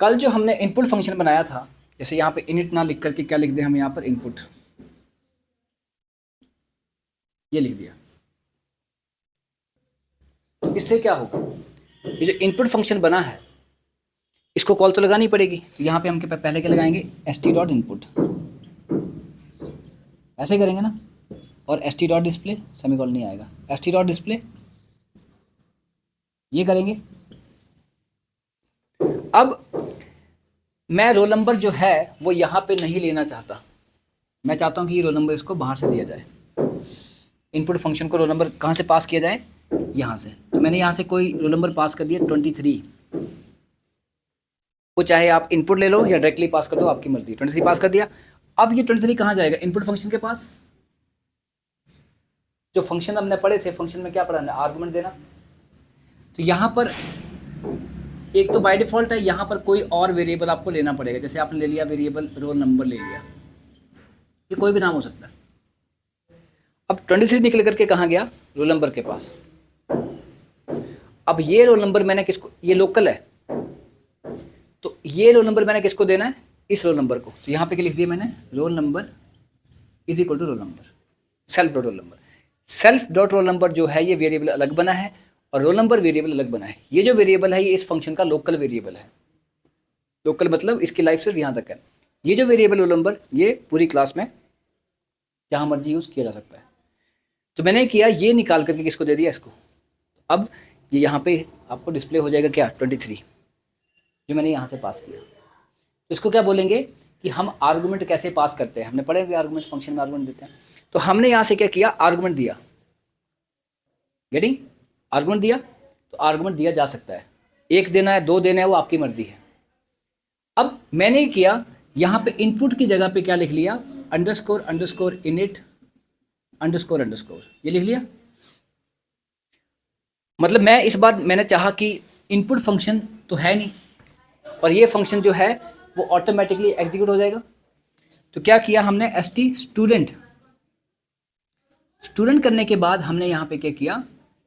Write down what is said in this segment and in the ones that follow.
कल जो हमने इनपुट फंक्शन बनाया था, जैसे यहाँ पे इनिट ना लिख करके क्या लिख दें हम यहाँ पर इनपुट, ये लिख दिया। इससे क्या होगा, ये जो इनपुट फंक्शन बना है इसको कॉल तो लगानी पड़ेगी। तो यहाँ पे हम पहले क्या लगाएंगे, st.input, ऐसे करेंगे ना, और st.display, सेमीकोलन नहीं आएगा, st.display ये करेंगे। अब मैं रोल नंबर जो है वो यहाँ पे नहीं लेना चाहता, मैं चाहता हूँ कि ये रोल नंबर इसको बाहर से दिया जाए। इनपुट फंक्शन को रोल नंबर कहाँ से पास किया जाए, यहाँ से। तो मैंने यहाँ से कोई रोल नंबर पास कर दिया 23, वो चाहे आप इनपुट ले लो या डायरेक्टली पास कर दो, आपकी मर्जी। 23 पास कर दिया। अब ये 23 कहाँ जाएगा, इनपुट फंक्शन के पास। जो फंक्शन हमने पढ़े थे, फंक्शन में क्या पढ़ा है, आर्गुमेंट देना। तो यहाँ पर एक तो बाय डिफॉल्ट है, यहाँ पर कोई और वेरिएबल आपको लेना पड़ेगा। जैसे आपने ले लिया वेरिएबल रोल नंबर ले लिया, ये कोई भी नाम हो सकता है। अब 23 निकल करके कहाँ गया, रोल नंबर के पास। अब ये रोल नंबर मैंने किसको, ये लोकल है, तो ये रोल नंबर मैंने किसको देना है, इस रोल नंबर को। तो यहाँ पे क्या लिख दिया मैंने, roll number is equal to roll number, self dot roll number. Self dot roll number जो है ये वेरिएबल अलग बना है और रोल नंबर वेरिएबल अलग बना है। ये जो वेरिएबल है ये इस फंक्शन का लोकल वेरिएबल है। लोकल मतलब इसकी लाइफ सिर्फ यहाँ तक है। ये जो वेरिएबल रोल नंबर ये पूरी क्लास में जहाँ मर्जी यूज़ किया जा सकता है। तो मैंने किया, ये निकाल करके किसको दे दिया, इसको। अब ये यहाँ पे आपको डिस्प्ले हो जाएगा क्या, 23, जो मैंने यहाँ से पास किया। तो इसको क्या बोलेंगे कि हम आर्गुमेंट कैसे पास करते हैं, हमने पढ़े कि आर्गुमेंट फंक्शन में आर्गुमेंट देते हैं। तो हमने यहाँ से क्या किया, आर्गुमेंट दिया, गेटिंग, आर्गुमेंट दिया। तो आर्गुमेंट दिया जा सकता है, एक देना है, दो देना है, वो आपकी मर्जी है। अब मैंने किया, यहाँ पे इनपुट की जगह पे क्या लिख लिया, underscore underscore init underscore underscore, ये लिख लिया। मतलब मैं इस बार मैंने चाहा कि इनपुट फंक्शन तो है नहीं और ये फंक्शन जो है वो ऑटोमेटिकली एग्जीक्यूट हो जाएगा। तो क्या किया हमने, st स्टूडेंट, स्टूडेंट करने के बाद हमने यहाँ पे क्या किया,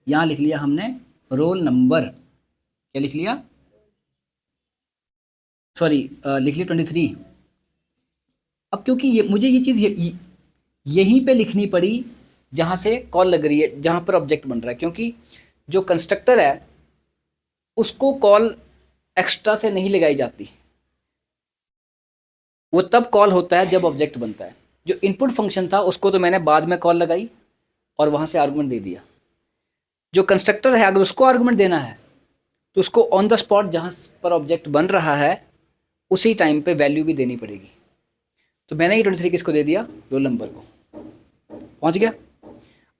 यहाँ लिख लिया हमने रोल नंबर, क्या लिख लिया, सॉरी लिख लिया 23। अब क्योंकि ये मुझे ये चीज़ यहीं पे लिखनी पड़ी जहाँ से कॉल लग रही है, जहाँ पर ऑब्जेक्ट बन रहा है, क्योंकि जो कंस्ट्रक्टर है उसको कॉल एक्स्ट्रा से नहीं लगाई जाती, वो तब कॉल होता है जब ऑब्जेक्ट बनता है। जो इनपुट फंक्शन था उसको तो मैंने बाद में कॉल लगाई और वहाँ से आर्गुमेंट दे दिया। जो कंस्ट्रक्टर है अगर उसको आर्गुमेंट देना है तो उसको ऑन द स्पॉट जहाँ पर ऑब्जेक्ट बन रहा है उसी टाइम पे वैल्यू भी देनी पड़ेगी। तो मैंने ये 23 किसको दे दिया, रोल नंबर को, पहुँच गया।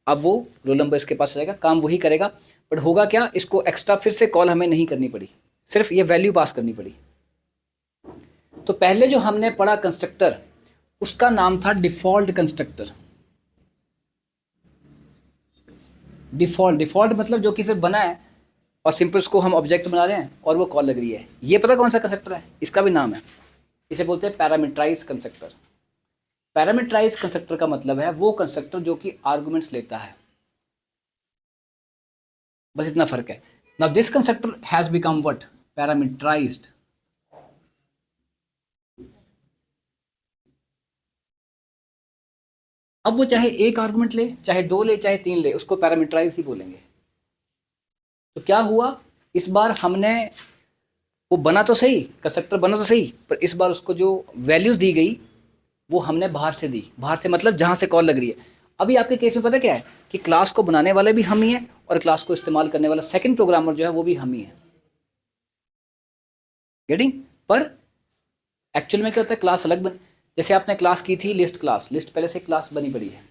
अब वो रोल नंबर इसके पास रहेगा, काम वही करेगा, बट होगा क्या, इसको एक्स्ट्रा फिर से कॉल हमें नहीं करनी पड़ी, सिर्फ ये वैल्यू पास करनी पड़ी। तो पहले जो हमने पढ़ा कंस्ट्रक्टर, उसका नाम था डिफॉल्ट कंस्ट्रक्टर। डिफॉल्ट, डिफॉल्ट मतलब जो कि सिर्फ बना है और सिंपल उसको हम ऑब्जेक्ट बना रहे हैं और वो कॉल लग रही है। ये पता कौन सा कंस्ट्रक्टर है, इसका भी नाम है, इसे बोलते हैं पैरामीटराइज कंस्ट्रक्टर। पैरामीटराइज कंस्ट्रक्टर का मतलब है वो कंस्ट्रक्टर जो कि आर्गुमेंट्स लेता है, बस इतना फर्क है। Now this constructor has become what, parameterised. अब वो चाहे एक आर्गुमेंट ले, चाहे दो ले, चाहे तीन ले, उसको पैरामीटराइज ही बोलेंगे। तो क्या हुआ, इस बार हमने, वो बना तो सही, कंस्ट्रक्टर बना तो सही, पर इस बार उसको जो वैल्यूज दी गई वो हमने बाहर से दी। बाहर से मतलब जहाँ से कॉल लग रही है। अभी आपके केस में पता क्या है कि क्लास को बनाने वाले भी हम ही हैं और क्लास को इस्तेमाल करने वाला सेकंड प्रोग्रामर जो है वो भी हम ही है, गेटिंग। पर एक्चुअल में क्या होता है, क्लास अलग बन, जैसे आपने क्लास की थी लिस्ट क्लास, लिस्ट पहले से क्लास बनी पड़ी है,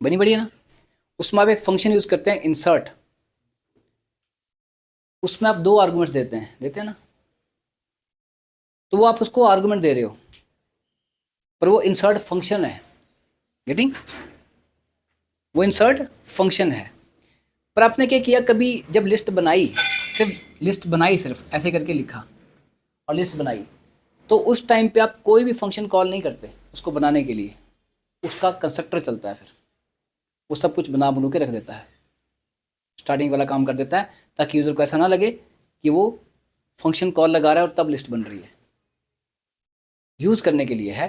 बनी पड़ी है ना। उसमें आप एक फंक्शन यूज करते हैं इंसर्ट, उसमें आप दो आर्गुमेंट्स देते हैं ना, तो वो आप उसको आर्गुमेंट दे रहे हो पर वो इंसर्ट फंक्शन है, गेटिंग, वो इंसर्ट फंक्शन है। पर आपने क्या किया, कभी जब लिस्ट बनाई, सिर्फ लिस्ट बनाई, सिर्फ ऐसे करके लिखा और लिस्ट बनाई, तो उस टाइम पे आप कोई भी फंक्शन कॉल नहीं करते उसको बनाने के लिए, उसका कंस्ट्रक्टर चलता है, फिर वो सब कुछ बना बनू के रख देता है, स्टार्टिंग वाला काम कर देता है, ताकि यूज़र को ऐसा ना लगे कि वो फंक्शन कॉल लगा रहा है और तब लिस्ट बन रही है, यूज़ करने के लिए है।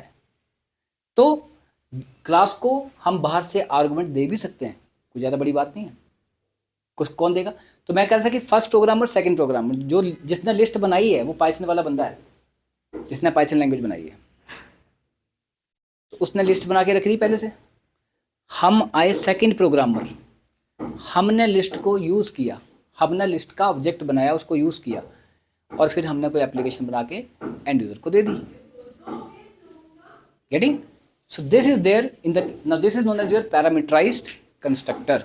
तो क्लास को हम बाहर से आर्गुमेंट दे भी सकते हैं, कोई ज़्यादा बड़ी बात नहीं है। कुछ कौन देगा? तो मैं कह रहा था कि फर्स्ट प्रोग्रामर सेकंड प्रोग्रामर, जो जिसने लिस्ट बनाई है वो पाइथन वाला बंदा है, जिसने पाइथन लैंग्वेज बनाई है, तो उसने लिस्ट बना के रख दी पहले से। हम आए सेकंड प्रोग्रामर, हमने लिस्ट को यूज़ किया, हमने लिस्ट का ऑब्जेक्ट बनाया, उसको यूज़ किया, और फिर हमने कोई एप्लीकेशन बना के एंड यूज़र को दे दी। Getting? So this is there in the, now this is known as your parameterized constructor.